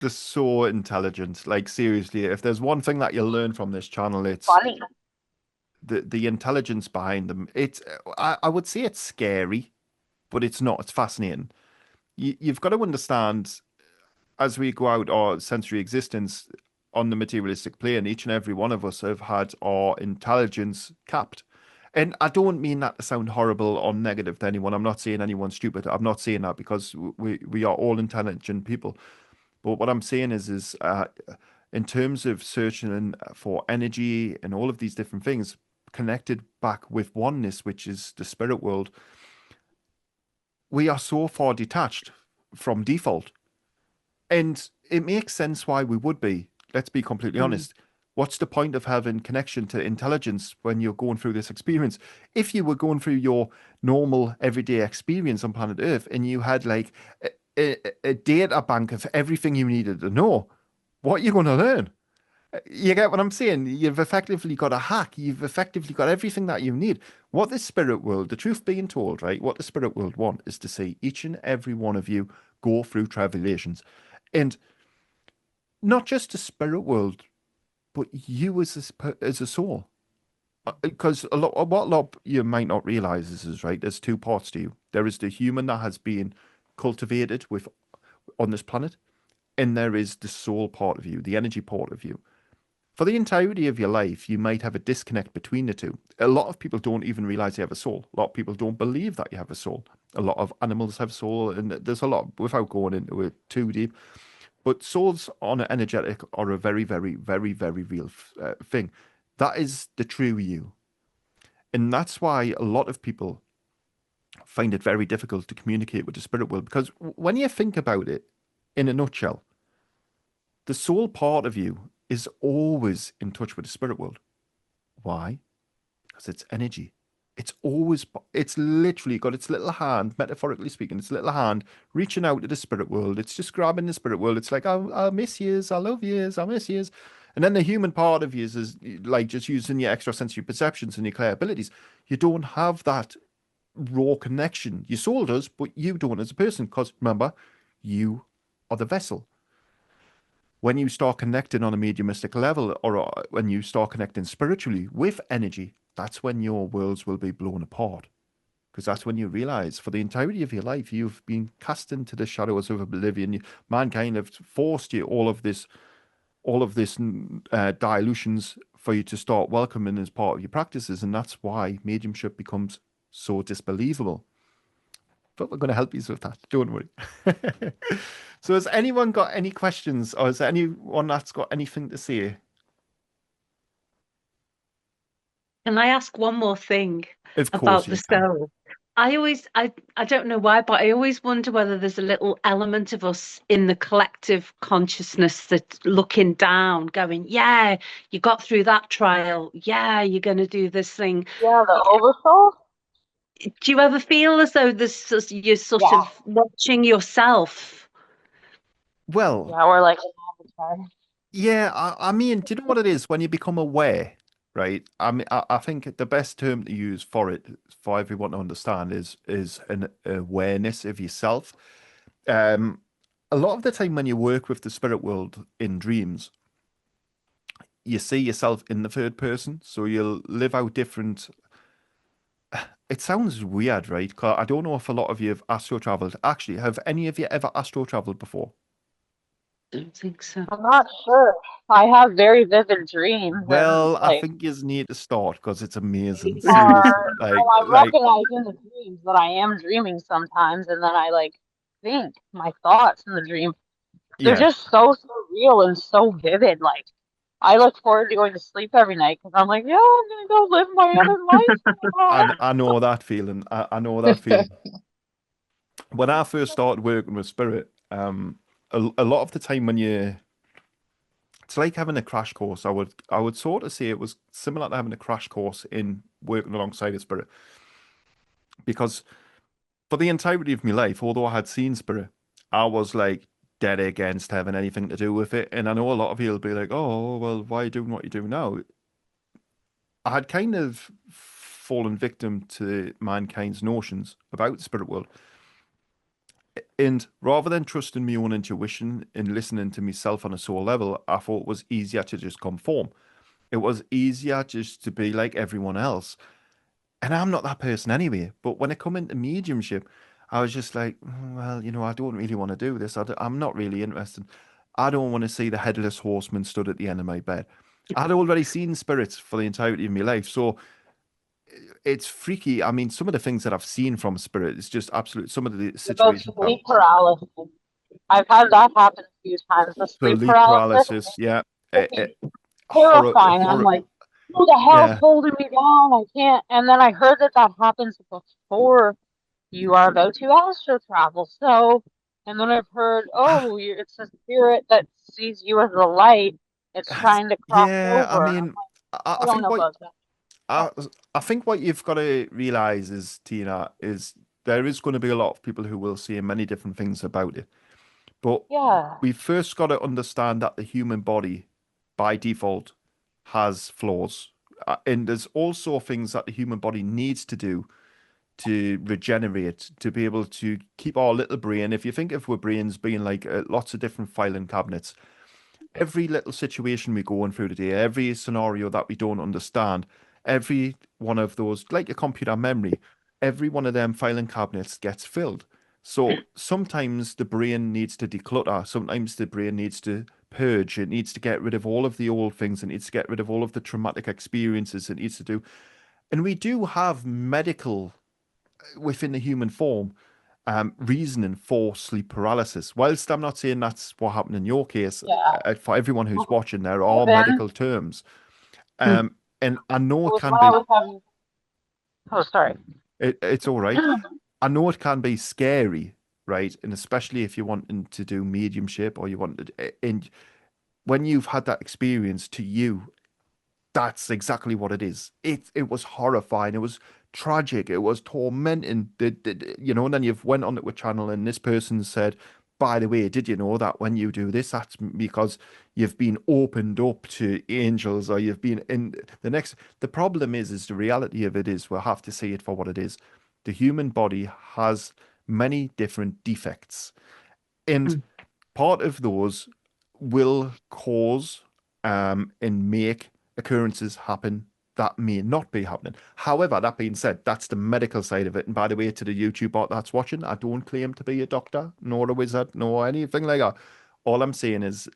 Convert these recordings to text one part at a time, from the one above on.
they're so intelligent. Like seriously, if there's one thing that you'll learn from this channel, it's Funny. the intelligence behind them. It's I would say it's scary, but it's not. It's fascinating. You've got to understand as we go out our sensory existence on the materialistic plane, each and every one of us have had our intelligence capped. And I don't mean that to sound horrible or negative to anyone. I'm not saying anyone's stupid. I'm not saying that because we are all intelligent people. But what I'm saying is in terms of searching for energy and all of these different things connected back with oneness, which is the spirit world, we are so far detached from default. And it makes sense why we would be. Let's be completely Mm. honest. What's the point of having connection to intelligence when you're going through this experience? If you were going through your normal everyday experience on planet Earth and you had like a data bank of everything you needed to know, what are you going to learn? You get what I'm saying? You've effectively got a hack. You've effectively got everything that you need. What the spirit world, the truth being told, right? What the spirit world want is to see each and every one of you go through tribulations. And not just the spirit world, but you as a soul. Because what a lot you might not realize is right. There's two parts to you. There is the human that has been cultivated with on this planet, and there is the soul part of you, the energy part of you. For the entirety of your life, you might have a disconnect between the two. A lot of people don't even realize you have a soul. A lot of people don't believe that you have a soul. A lot of animals have soul, and there's a lot without going into it too deep. But souls on energetic are a very, very, very, very real thing. That is the true you. And that's why a lot of people find it very difficult to communicate with the spirit world because when you think about it in a nutshell, the soul part of you is always in touch with the spirit world. Why? Because it's energy. It's always, it's literally got its little hand, metaphorically speaking, its little hand reaching out to the spirit world. It's just grabbing the spirit world. It's like, I miss yous, I love yous, I miss yous. And then the human part of yous is like just using your extrasensory perceptions and your clear abilities. You don't have that raw connection. Your soul does, but you don't as a person. Because remember, you are the vessel. When you start connecting on a mediumistic level or when you start connecting spiritually with energy, that's when your worlds will be blown apart. Because that's when you realize for the entirety of your life, you've been cast into the shadows of oblivion. Mankind have forced you all of this dilutions for you to start welcoming as part of your practices. And that's why mediumship becomes so disbelievable. But we're going to help you with that. Don't worry. So, has anyone got any questions, or is there anyone that's got anything to say? Can I ask one more thing Of course about the you can. soul? I don't know why, but I always wonder whether there's a little element of us in the collective consciousness that's looking down, going, yeah, you got through that trial. Yeah, you're going to do this thing. Yeah, the oversoul. Do you ever feel as though you're sort Yeah, of watching yourself? Well, yeah, we're like an avatar. yeah, I mean, do you know what it is when you become aware, right? I mean, I think the best term to use for it, for everyone to understand, is an awareness of yourself. Um, a lot of the time when you work with the spirit world in dreams, you see yourself in the third person, so you'll live out different. It sounds weird, right? 'Cause I don't know if a lot of you have astro traveled. Actually, have any of you ever astro traveled before? Don't think so. I'm not sure. I have very vivid dreams, and Well, I like think you need to start because it's they amazing. Seriously, are. And I like, recognize in the dreams that I am dreaming sometimes, and then I like think my thoughts in the dream. They're yeah. just so real and so vivid. Like I look forward to going to sleep every night because I'm like, yeah, I'm gonna go live my other life now. I know that feeling. I know that feeling. When I first started working with spirit, a lot of the time when you, it's like having a crash course. I would sort of say it was similar to having a crash course in working alongside a spirit because for the entirety of my life, although I had seen spirit, I was like dead against having anything to do with it. And I know a lot of you will be like, "Oh, well, why are you doing what you do now?" I had kind of fallen victim to mankind's notions about the spirit world. And rather than trusting my own intuition and listening to myself on a soul level, I thought it was easier to just conform. It was easier just to be like everyone else. And I'm not that person anyway. But when it come into mediumship, I was just like, well, I don't really want to do this. I'm not really interested. I don't want to see the headless horseman stood at the end of my bed. I'd already seen spirits for the entirety of my life. So it's freaky. I mean, some of the things that I've seen from spirit is just absolute. Some of the About situations that sleep paralysis. I've had that happen a few times. The sleep sleep paralysis, paralysis, yeah, freaking horror, terrifying. I'm horror, like, who the hell's yeah, holding me down? I can't. And then I heard that that happens before you are about to astral travel. So, and then I've heard, Ah, oh, it's a spirit that sees you as a light. It's trying to cross yeah. I over. And I'm mean, like, I, I I don't think know what about that. I, I think what you've got to realize is, Tina, is there is going to be a lot of people who will say many different things about it. But Yeah, we first got to understand that the human body, by default, has flaws. And there's also things that the human body needs to do to regenerate, to be able to keep our little brain. If you think of our brains being like lots of different filing cabinets, every little situation we go on through the day, every scenario that we don't understand, every one of those, like a computer memory, every one of them filing cabinets gets filled. So sometimes the brain needs to declutter, sometimes the brain needs to purge, it needs to get rid of all of the old things, it needs to get rid of all of the traumatic experiences it needs to do. And we do have medical within the human form reasoning for sleep paralysis. Whilst I'm not saying that's what happened in your case, yeah. for everyone who's watching, there are Even medical terms. Mm. And I know it with can when I be, was having, oh, sorry. it's all right. I know it can be scary, right? And especially if you're wanting to do mediumship or you want to, and when you've had that experience to you, that's exactly what it is. It was horrifying. It was tragic. It was tormenting. And then you've went on to a channel and this person said, by the way, did you know that when you do this, that's because you've been opened up to angels or you've been in the next. The problem is the reality of it is we'll have to see it for what it is. The human body has many different defects. And Mm. part of those will cause and make occurrences happen that may not be happening. However, that being said, that's the medical side of it. And by the way, to the YouTube bot that's watching, I don't claim to be a doctor, nor a wizard, nor anything like that. All I'm saying is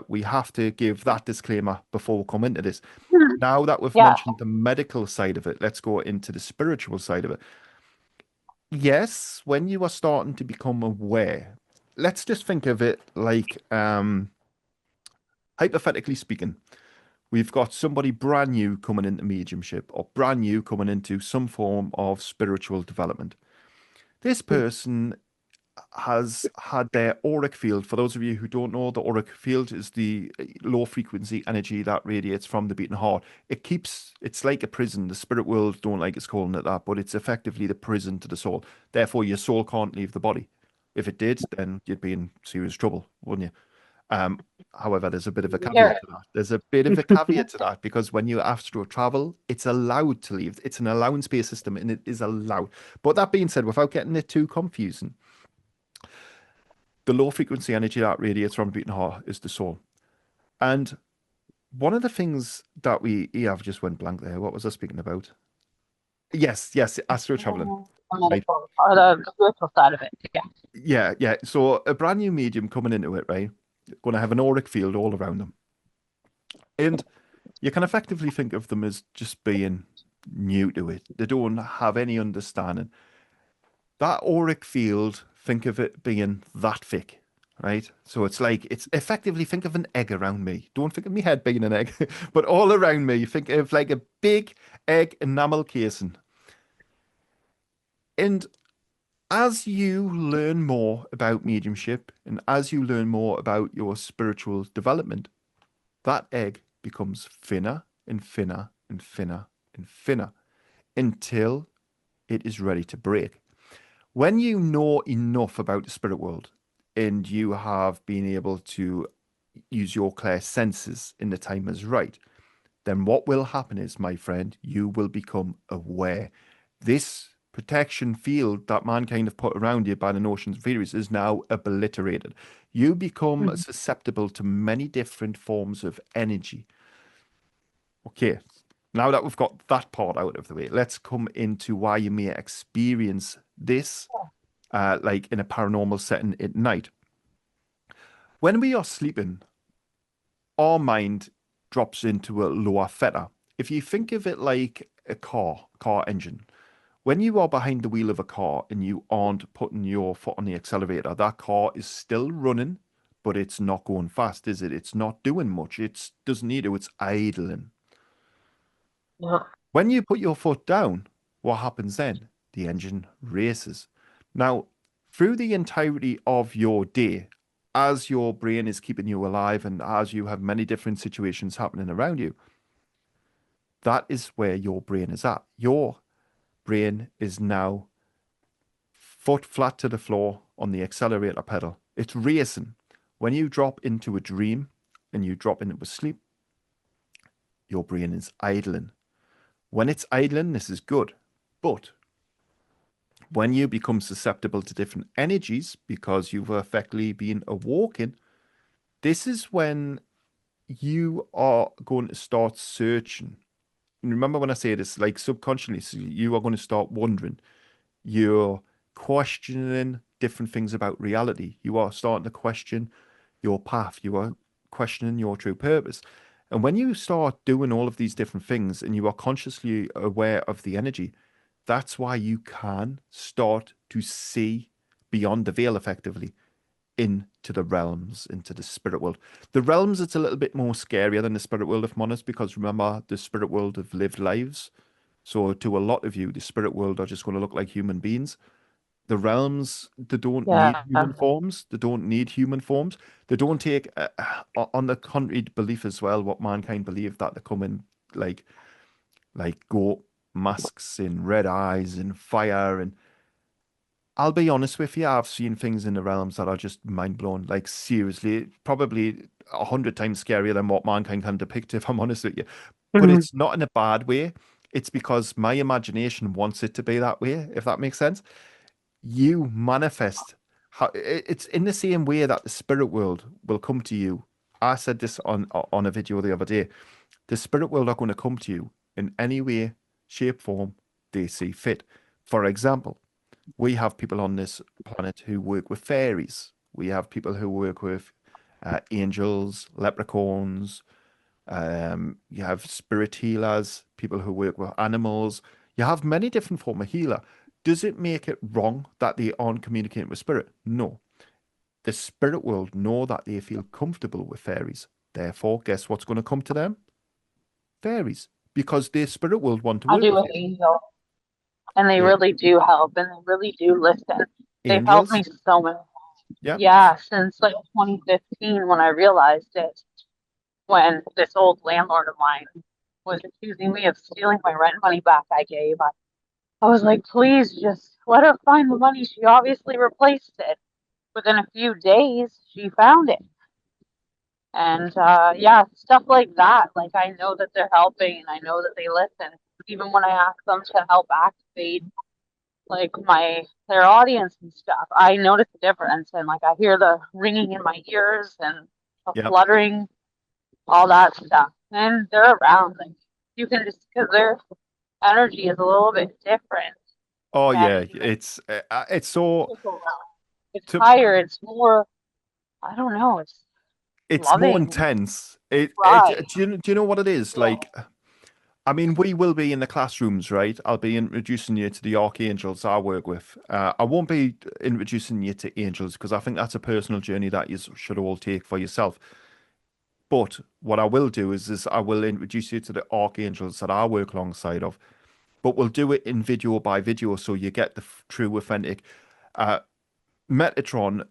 we have to give that disclaimer before we come into this. Now that we've Yeah, mentioned the medical side of it, let's go into the spiritual side of it. Yes, when you are starting to become aware, let's just think of it like hypothetically speaking, we've got somebody brand new coming into mediumship or brand new coming into some form of spiritual development. This person has had their auric field. For those of you who don't know, the auric field is the low frequency energy that radiates from the beating heart. It's like a prison. The spirit world don't like us calling it that, but it's effectively the prison to the soul. Therefore, your soul can't leave the body. If it did, then you'd be in serious trouble, wouldn't you? Um, However, there's a bit of a caveat here. to that. There's a bit of a caveat to that because when you astral travel, it's allowed to leave. It's an allowance-based system and it is allowed. But that being said, without getting it too confusing, the low frequency energy that radiates from the beating heart is the soul. And one of the things that I've just went blank there. What was I speaking about? Yes, astral traveling. The Right. medical or the spiritual side of it. Yeah. Yeah. So a brand new medium coming into it, right? Going to have an auric field all around them. And you can effectively think of them as just being new to it. They don't have any understanding. That auric field, think of it being that thick, right? So it's effectively think of an egg around me. Don't think of me head being an egg, but all around me, think of like a big egg enamel casing. And as you learn more about mediumship and as you learn more about your spiritual development, that egg becomes thinner and thinner and thinner and thinner until it is ready to break. When you know enough about the spirit world and you have been able to use your clairsenses in the time is right, then what will happen is, my friend, you will become aware. This protection field that mankind have put around you by the notions and theories is now obliterated. You become susceptible to many different forms of energy. Okay, now that we've got that part out of the way, let's come into why you may experience this, like in a paranormal setting at night. When we are sleeping, our mind drops into a lower theta. If you think of it like a car engine, when you are behind the wheel of a car and you aren't putting your foot on the accelerator, that car is still running, but it's not going fast, is it? It's not doing much. It doesn't need to. It's idling. Yeah. When you put your foot down, what happens then? The engine races. Now, through the entirety of your day, as your brain is keeping you alive and as you have many different situations happening around you, that is where your brain is at. Your brain is now foot flat to the floor on the accelerator pedal. It's racing. When you drop into a dream and you drop into sleep, your brain is idling. When it's idling, this is good. But when you become susceptible to different energies because you've effectively been awoken, this is when you are going to start searching. And remember when I say this, like subconsciously, you are going to start wondering. You're questioning different things about reality. You are starting to question your path. You are questioning your true purpose. And when you start doing all of these different things and you are consciously aware of the energy, that's why you can start to see beyond the veil effectively into the realms, into the spirit world. The realms, it's a little bit more scarier than the spirit world, if I'm honest, because remember, the spirit world have lived lives. So to a lot of you, the spirit world are just going to look like human beings. The realms, they don't need Yeah. human forms. They don't need human forms. They don't take, on the contrary belief as well, what mankind believe that they come in like goat masks and red eyes and fire. And I'll be honest with you, I've seen things in the realms that are just mind blowing. Like seriously, probably 100 times scarier than what mankind can depict, if I'm honest with you. But Mhm. it's not in a bad way. It's because my imagination wants it to be that way, if that makes sense. You manifest how it's in the same way that the spirit world will come to you. I said this on a video the other day. The spirit world are going to come to you in any way, shape, form they see fit. For example, we have people on this planet who work with fairies. We have people who work with angels, leprechauns. You have spirit healers, people who work with animals. You have many different form of healer. Does it make it wrong that they aren't communicating with spirit? No. The spirit world know that they feel comfortable with fairies. Therefore, guess what's going to come to them? Fairies. Because their spirit world want to I work do with with you. angels, and they The really do help, and they really do listen. They've helped angels, me so much. yeah, Yeah, since like 2015 when I realized it, when this old landlord of mine was accusing me of stealing my rent money back I gave. I was like, please just let her find the money. She obviously replaced it. Within a few days, she found it. And yeah, stuff like that. Like, I know that they're helping and I know that they listen. Even when I ask them to help activate, like, my clairaudience and stuff, I notice the difference. And, like, I hear the ringing in my ears and the yeah. fluttering, all that stuff. And they're around. Like, you can just, because their energy is a little bit different Oh than yeah, even it's so physical. It's to higher. It's more, I don't know, it's it's more loving and intense. dry. Do you know what it is? Yeah. Like, I mean, we will be in the classrooms, right? I'll be introducing you to the archangels I work with. I won't be introducing you to angels because I think that's a personal journey that you should all take for yourself. But what I will do is I will introduce you to the archangels that I work alongside of. But we'll do it in video by video, so you get the true, authentic. Uh, Metatron,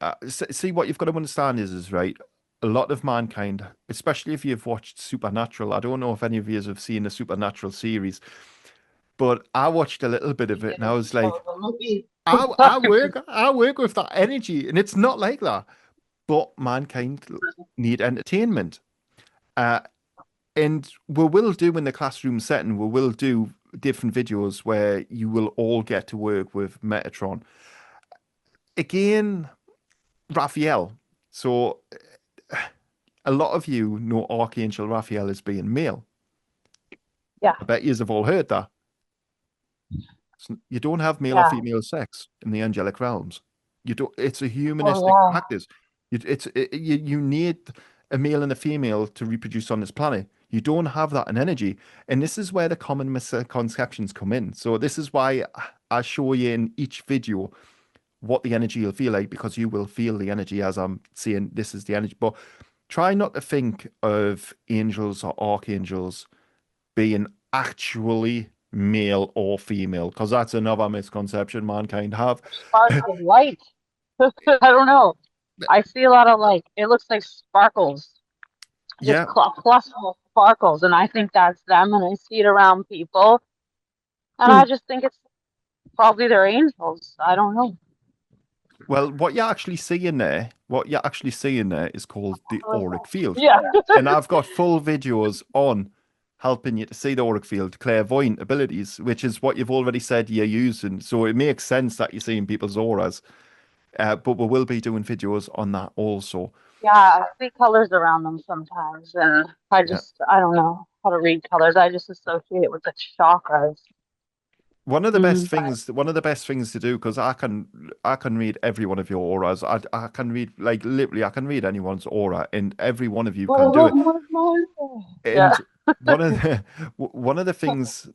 see what you've got to understand is right. A lot of mankind, especially if you've watched Supernatural. I don't know if any of you have seen the Supernatural series, but I watched a little bit of it, and I was like, I work with that energy, and it's not like that. But mankind need entertainment, uh, and we will do in the classroom setting. We will do. different videos where you will all get to work with Metatron. Again, Raphael. So a lot of you know Archangel Raphael as being male. Yeah. I bet you have all heard that. You don't have male or Yeah. female sex in the angelic realms. You don't. It's a humanistic Oh, yeah. practice. You need a male and a female to reproduce on this planet. You don't have that in energy, and this is where the common misconceptions come in. So this is why I show you in each video what the energy will feel like, because you will feel the energy as I'm saying this is the energy. But try not to think of angels or archangels being actually male or female, because that's another misconception mankind have. Sparks of light. I don't know. I see a lot of like, it looks like sparkles, just Yeah, cluster sparkles, and I think that's them, and I see it around people, and I just think it's probably their angels. I don't know. well, what you're actually seeing there is called the auric field. Yeah. And I've got full videos on helping you to see the auric field, clairvoyant abilities, which is what you've already said you're using. So it makes sense that you're seeing people's auras. But we will be doing videos on that also. Yeah, I see colors around them sometimes, and Yeah. I don't know how to read colors. I just associate it with the chakras. One of the best But things, one of the best things to do, because I can read every one of your auras. I can read, like, literally, I can read anyone's aura, and every one of you can do it. yeah. And one of the one of the things